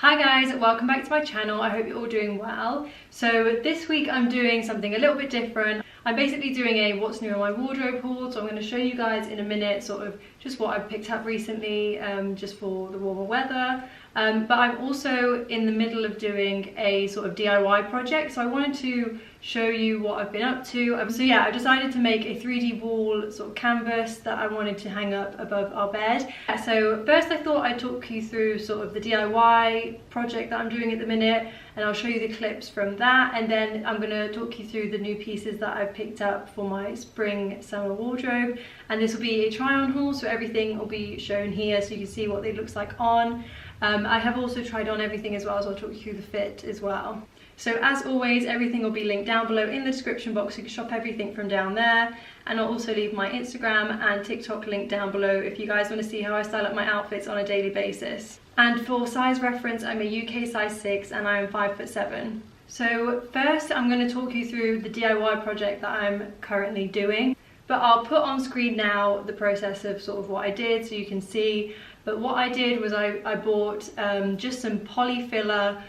Hi guys, welcome back to my channel. I hope you're all doing well. So this week I'm doing something a little bit different. I'm basically doing a what's new in my wardrobe haul, so I'm going to show you guys in a minute sort of just what I've picked up recently just for the warmer weather. But I'm also in the middle of doing a sort of DIY project, so I wanted to show you what I've been up to. So yeah, I decided to make a 3D wall sort of canvas that I wanted to hang up above our bed. So first I thought I'd talk you through sort of the DIY project that I'm doing at the minute, and I'll show you the clips from that, and then I'm going to talk you through the new pieces that I've picked up for my spring summer wardrobe. And this will be a try on haul, so everything will be shown here so you can see what it looks like on. I have also tried on everything as well, so I'll talk you through the fit as well. So as always, everything will be linked down below in the description box, so you can shop everything from down there. And I'll also leave my Instagram and TikTok link down below if you guys want to see how I style up my outfits on a daily basis. And for size reference, I'm a UK size 6 and I am 5'7". So first I'm going to talk you through the DIY project that I'm currently doing. But I'll put on screen now the process of sort of what I did so you can see. But what I did was I bought just some polyfiller,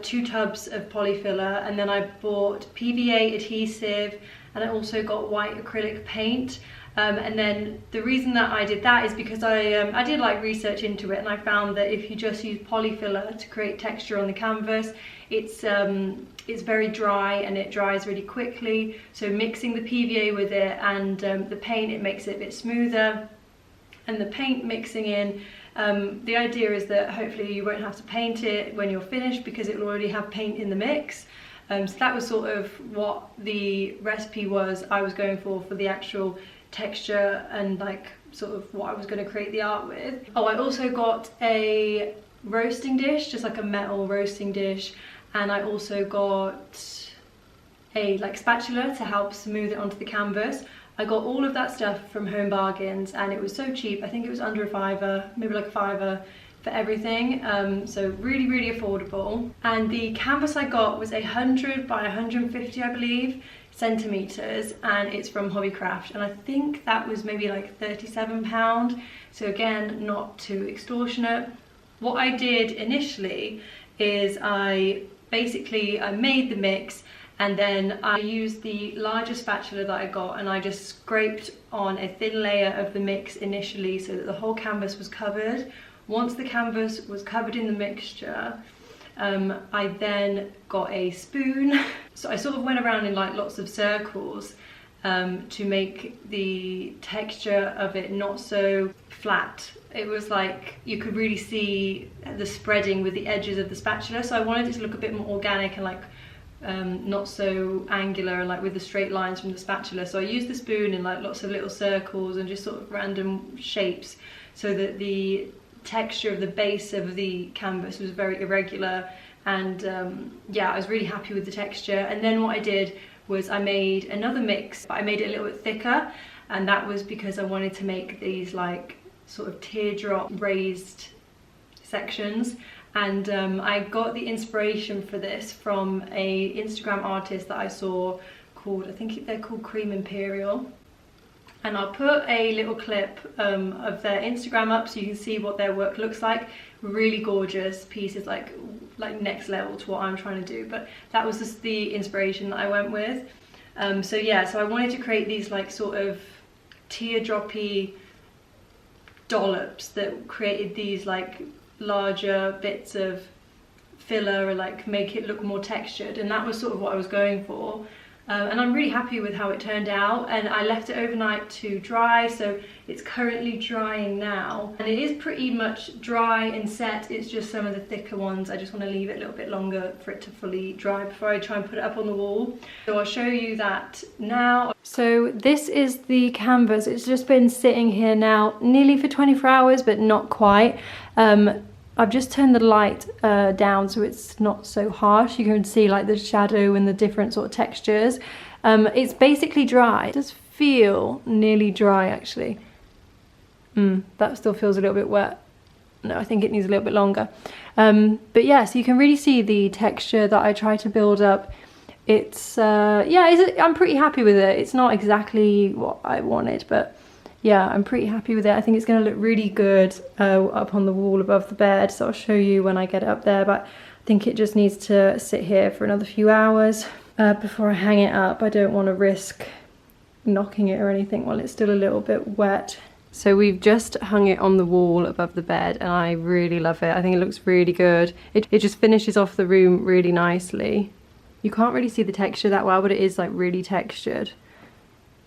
2 tubs of polyfiller, and then I bought PVA adhesive, and I also got white acrylic paint. And then the reason that I did that is because I did like research into it, and I found that if you just use polyfiller to create texture on the canvas, it's very dry and it dries really quickly. So mixing the PVA with it and the paint, it makes it a bit smoother. And the paint mixing in, the idea is that hopefully you won't have to paint it when you're finished because it will already have paint in the mix. So that was sort of what the recipe was I was going for the actual texture and like sort of what I was going to create the art with. Oh, I also got a roasting dish, just like a metal roasting dish, and I also got a like spatula to help smooth it onto the canvas. I got all of that stuff from Home Bargains and it was so cheap. I think it was under a £5, maybe like a £5 for everything. So really, really affordable. And the canvas I got was 100 by 150, I believe, centimeters, and it's from Hobbycraft, and I think that was maybe like £37. So again, not too extortionate. What I did initially is I made the mix, and then I used the larger spatula that I got and I just scraped on a thin layer of the mix initially so that the whole canvas was covered. Once the canvas was covered in the mixture, I then got a spoon. So I sort of went around in like lots of circles to make the texture of it not so flat. It was like you could really see the spreading with the edges of the spatula, so I wanted it to look a bit more organic and like not so angular and like with the straight lines from the spatula. So I used the spoon in like lots of little circles and just sort of random shapes so that the texture of the base of the canvas was very irregular. And yeah, I was really happy with the texture. And then what I did was I made another mix, but I made it a little bit thicker, and that was because I wanted to make these like sort of teardrop raised sections. And I got the inspiration for this from a Instagram artist that I saw called, I think they're called Cream Imperial. And I'll put a little clip of their Instagram up so you can see what their work looks like. Really gorgeous pieces, like next level to what I'm trying to do. But that was just the inspiration that I went with. So yeah, so I wanted to create these like sort of teardroppy dollops that created these like larger bits of filler, or like make it look more textured, and that was sort of what I was going for. And I'm really happy with how it turned out, and I left it overnight to dry, so it's currently drying now, and it is pretty much dry and set. It's just some of the thicker ones I just want to leave it a little bit longer for it to fully dry before I try and put it up on the wall. So I'll show you that now. So this is the canvas. It's just been sitting here now nearly for 24 hours, but not quite. I've just turned the light down so it's not so harsh. You can see like the shadow and the different sort of textures. It's basically dry. It does feel nearly dry actually. That still feels a little bit wet. No, I think it needs a little bit longer. But yeah, so you can really see the texture that I try to build up. It's, yeah, I'm pretty happy with it. It's not exactly what I wanted, but yeah, I'm pretty happy with it. I think it's going to look really good up on the wall above the bed, so I'll show you when I get it up there, but I think it just needs to sit here for another few hours before I hang it up. I don't want to risk knocking it or anything while it's still a little bit wet. So we've just hung it on the wall above the bed and I really love it. I think it looks really good. It just finishes off the room really nicely. You can't really see the texture that well, but it is like really textured.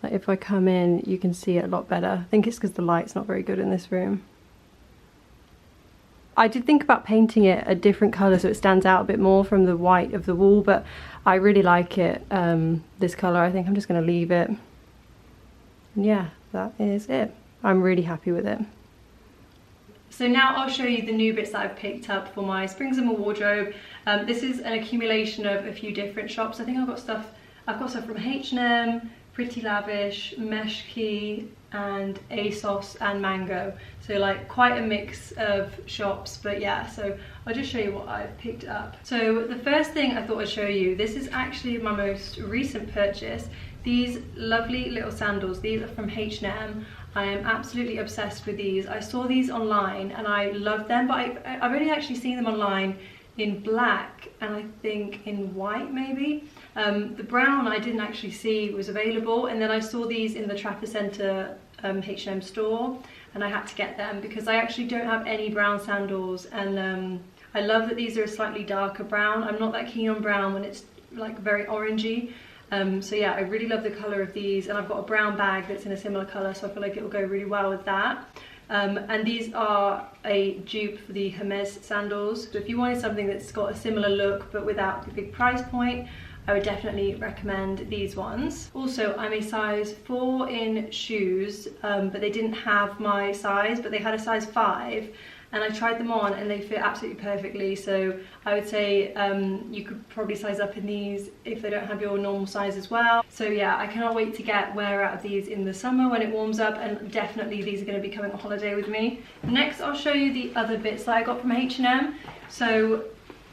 Like if I come in, you can see it a lot better. I think it's because the light's not very good in this room. I did think about painting it a different colour so it stands out a bit more from the white of the wall, but I really like it, this colour. I think I'm just going to leave it. And yeah, that is it. I'm really happy with it. So now I'll show you the new bits that I've picked up for my spring summer wardrobe. This is an accumulation of a few different shops. I think I've got stuff from H&M, Pretty Lavish, MESHKI and ASOS and Mango. So like quite a mix of shops, but yeah, so I'll just show you what I've picked up. So the first thing I thought I'd show you, this is actually my most recent purchase. These lovely little sandals, these are from H&M. I am absolutely obsessed with these. I saw these online and I love them, but I've only actually seen them online in black and I think in white maybe. The brown I didn't actually see was available, and then I saw these in the Trafford Centre H&M store and I had to get them because I actually don't have any brown sandals, and I love that these are a slightly darker brown. I'm not that keen on brown when it's like very orangey. So yeah, I really love the colour of these, and I've got a brown bag that's in a similar colour, so I feel like it will go really well with that. And these are a dupe for the Hermes sandals. So if you wanted something that's got a similar look but without the big price point, I would definitely recommend these ones. Also, I'm a size 4 in shoes, but they didn't have my size, but they had a size 5. And I tried them on and they fit absolutely perfectly, so I would say you could probably size up in these if they don't have your normal size as well. So yeah, I cannot wait to get wear out of these in the summer when it warms up, and definitely these are going to be coming on holiday with me. Next I'll show you the other bits that I got from H&M. So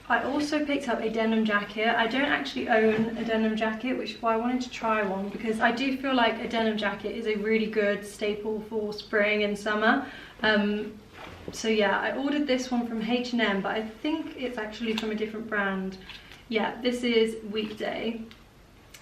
I also picked up a denim jacket. I don't actually own a denim jacket, which is why I wanted to try one, because I do feel like a denim jacket is a really good staple for spring and summer. So yeah, I ordered this one from H&M, but I think it's actually from a different brand. Yeah, this is Weekday.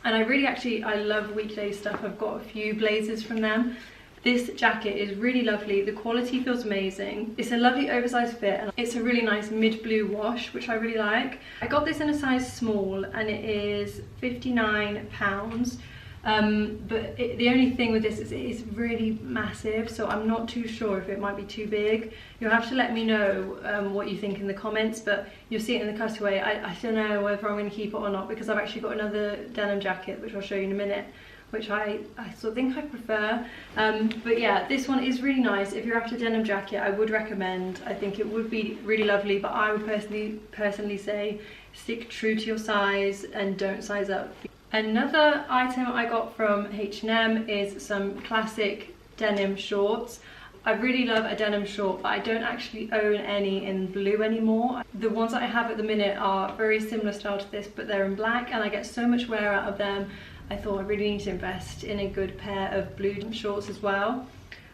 And I love Weekday stuff. I've got a few blazers from them. This jacket is really lovely. The quality feels amazing. It's a lovely oversized fit and it's a really nice mid-blue wash, which I really like. I got this in a size small and it is £59. But the only thing with this is it is really massive, so I'm not too sure if it might be too big. You'll have to let me know what you think in the comments, but you'll see it in the cutaway. I don't know whether I'm going to keep it or not, because I've actually got another denim jacket which I'll show you in a minute, which I sort of think I prefer. But yeah, this one is really nice. If you're after a denim jacket, I would recommend. I think it would be really lovely, but I would personally say stick true to your size and don't size up. Another item I got from H&M is some classic denim shorts. I really love a denim short, but I don't actually own any in blue anymore. The ones that I have at the minute are very similar style to this, but they're in black and I get so much wear out of them. I thought I really need to invest in a good pair of blue shorts as well.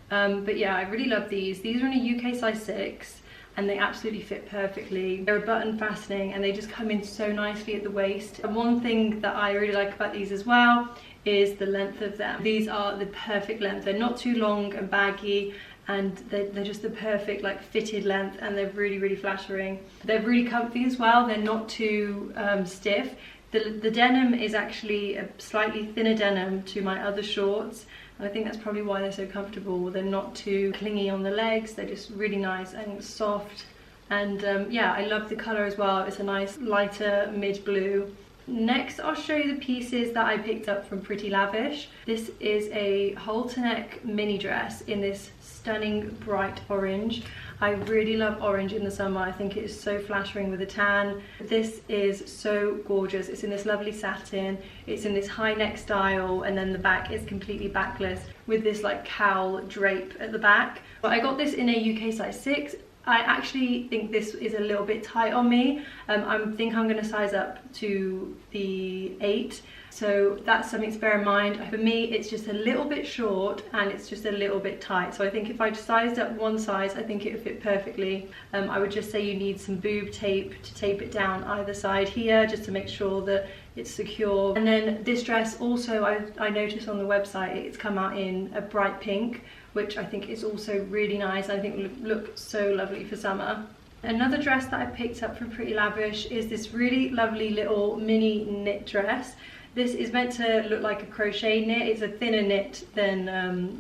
But yeah, I really love these. These are in a UK size 6. And they absolutely fit perfectly. They're a button fastening and they just come in so nicely at the waist. And one thing that I really like about these as well is the length of them. These are the perfect length. They're not too long and baggy, and they're just the perfect like fitted length, and they're really, really flattering. They're really comfy as well. They're not too stiff. The denim is actually a slightly thinner denim to my other shorts. And I think that's probably why they're so comfortable. They're not too clingy on the legs. They're just really nice and soft. And yeah, I love the colour as well. It's a nice lighter mid-blue. Next, I'll show you the pieces that I picked up from Pretty Lavish. This is a halter neck mini dress in this stunning bright orange. I really love orange in the summer. I think it is so flattering with a tan. This is so gorgeous. It's in this lovely satin. It's in this high neck style, and then the back is completely backless with this like cowl drape at the back. But I got this in a UK size 6. I actually think this is a little bit tight on me. I think I'm going to size up to the 8. So that's something to bear in mind. For me, it's just a little bit short and it's just a little bit tight. So I think if I sized up one size, I think it would fit perfectly. I would just say you need some boob tape to tape it down either side here, just to make sure that it's secure. And then this dress also, I noticed on the website, it's come out in a bright pink, which I think is also really nice. I think look so lovely for summer. Another dress that I picked up from Pretty Lavish is this really lovely little mini knit dress. This is meant to look like a crochet knit. It's a thinner knit than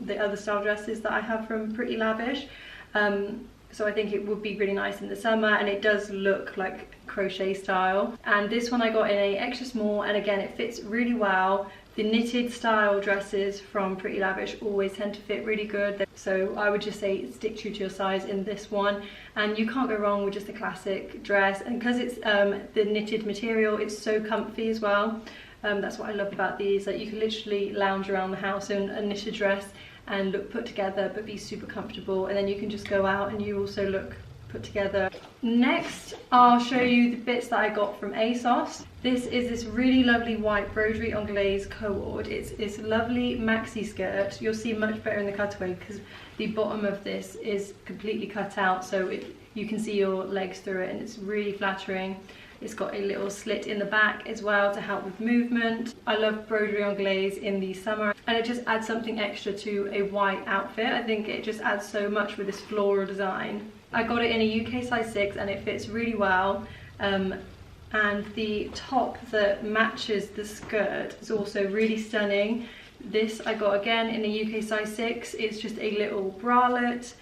the other style dresses that I have from Pretty Lavish. So I think it would be really nice in the summer, and it does look like crochet style. And this one I got in a extra small, and again it fits really well. The knitted style dresses from Pretty Lavish always tend to fit really good. So I would just say stick true to your size in this one. And you can't go wrong with just a classic dress. And because it's the knitted material, it's so comfy as well. That's what I love about these, that you can literally lounge around the house in a knitted dress and look put together but be super comfortable, and then you can just go out and you also look put together. Next, I'll show you the bits that I got from ASOS. This is this really lovely white broderie anglaise cord. It's a lovely maxi skirt. You'll see much better in the cutaway because the bottom of this is completely cut out, so you can see your legs through it, and it's really flattering. It's got a little slit in the back as well to help with movement. I love broderie anglaise in the summer, and it just adds something extra to a white outfit. I think it just adds so much with this floral design. I got it in a UK size 6 and it fits really well. And the top that matches the skirt is also really stunning. This I got again in a UK size 6. It's just a little bralette,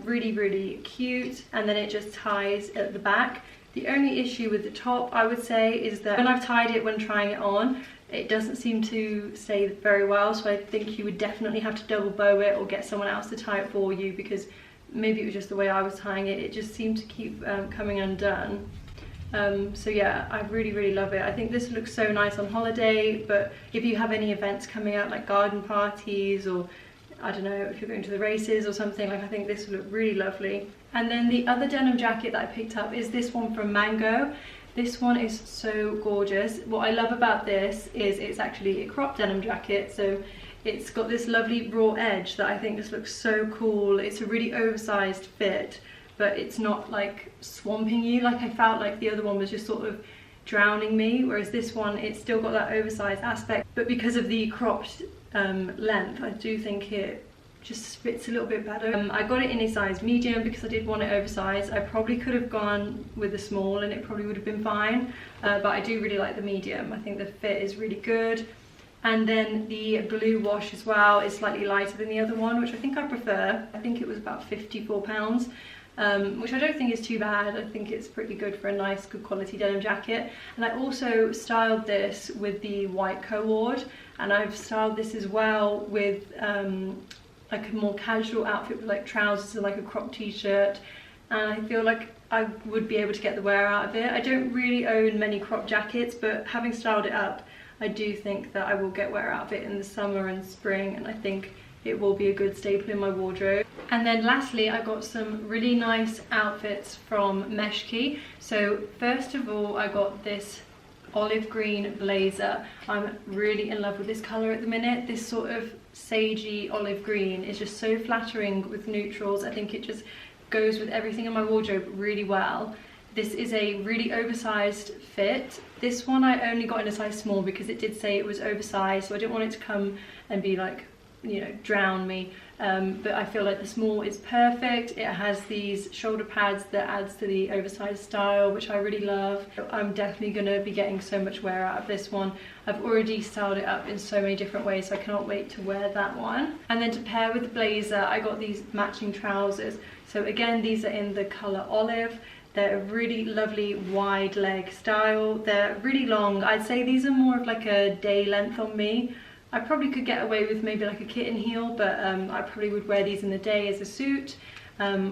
really cute, and then it just ties at the back. The only issue with the top, I would say, is that when I've tied it when trying it on, it doesn't seem to stay very well, so I think you would definitely have to double bow it or get someone else to tie it for you, because maybe it was just the way I was tying it, it just seemed to keep coming undone. So yeah, I really love it. I think this looks so nice on holiday, but if you have any events coming up like garden parties, or I don't know, if you're going to the races or something, like I think this would look really lovely. And then the other denim jacket that I picked up is this one from Mango. This one is so gorgeous. What I love about this is it's actually a crop denim jacket, so it's got this lovely raw edge that I think just looks so cool. It's a really oversized fit, but it's not like swamping you. Like I felt like the other one was just sort of drowning me, whereas this one, it's still got that oversized aspect, but because of the cropped length, I do think it just fits a little bit better. I got it in a size medium because I did want it oversized. I probably could have gone with a small and it probably would have been fine, but I do really like the medium. I think the fit is really good. And then the blue wash as well is slightly lighter than the other one, which I think I prefer. I think it was about £54, which I don't think is too bad. I think it's pretty good for a nice, good quality denim jacket. And I also styled this with the white cord, and I've styled this as well with like a more casual outfit with like trousers and like a crop t-shirt, and I feel like I would be able to get the wear out of it. I don't really own many crop jackets, but having styled it up, I do think that I will get wear out of it in the summer and spring, and I think it will be a good staple in my wardrobe. And then lastly, I got some really nice outfits from MESHKI. So first of all, I got this olive green blazer. I'm really in love with this colour at the minute. This sort of sagey olive green is just so flattering with neutrals. I think it just goes with everything in my wardrobe really well. This is a really oversized fit. This one I only got in a size small because it did say it was oversized, so I didn't want it to come and be like, you know, drown me. But I feel like the small is perfect. It has these shoulder pads that adds to the oversized style, which I really love. I'm definitely going to be getting so much wear out of this one. I've already styled it up in so many different ways, so I cannot wait to wear that one. And then to pair with the blazer, I got these matching trousers. So again, these are in the colour olive. They're a really lovely wide leg style. They're really long. I'd say these are more of like a day length on me. I probably could get away with maybe like a kitten heel, but I probably would wear these in the day as a suit.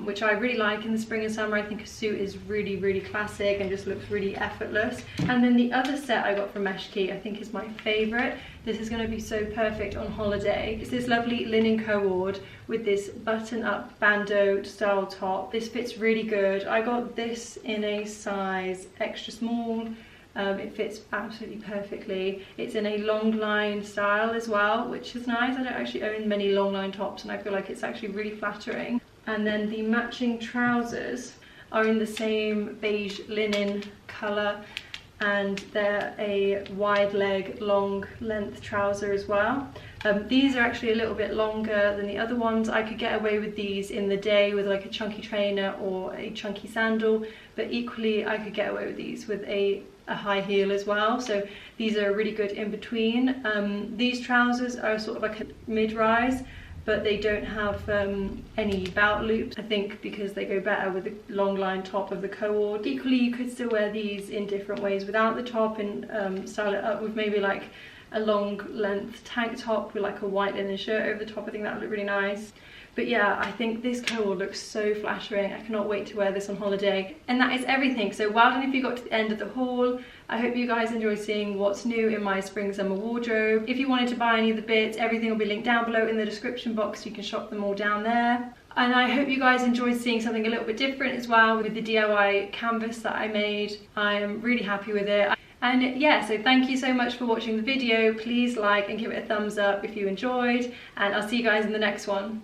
which I really like in the spring and summer. I think a suit is really, really classic and just looks really effortless. And then the other set I got from MESHKI I think is my favourite. This is going to be so perfect on holiday. It's this lovely linen cord with this button-up bandeau style top. This fits really good. I got this in a size extra small. It fits absolutely perfectly. It's in a long line style as well, which is nice. I don't actually own many long line tops and I feel like it's actually really flattering. And then the matching trousers are in the same beige linen colour, and they're a wide leg, long length trouser as well. These are actually a little bit longer than the other ones. I could get away with these in the day with like a chunky trainer or a chunky sandal, but equally I could get away with these with a high heel as well. So these are really good in between. These trousers are sort of like a mid-rise, but they don't have any belt loops, I think because they go better with the long line top of the cord. Equally, you could still wear these in different ways without the top and style it up with maybe like a long length tank top with like a white linen shirt over the top. I think that would look really nice. But yeah, I think this cord looks so flattering. I cannot wait to wear this on holiday. And that is everything. So well done if you got to the end of the haul. I hope you guys enjoyed seeing what's new in my spring summer wardrobe. If you wanted to buy any of the bits, everything will be linked down below in the description box. You can shop them all down there. And I hope you guys enjoyed seeing something a little bit different as well with the DIY canvas that I made. I am really happy with it. And yeah, so thank you so much for watching the video. Please like and give it a thumbs up if you enjoyed, and I'll see you guys in the next one.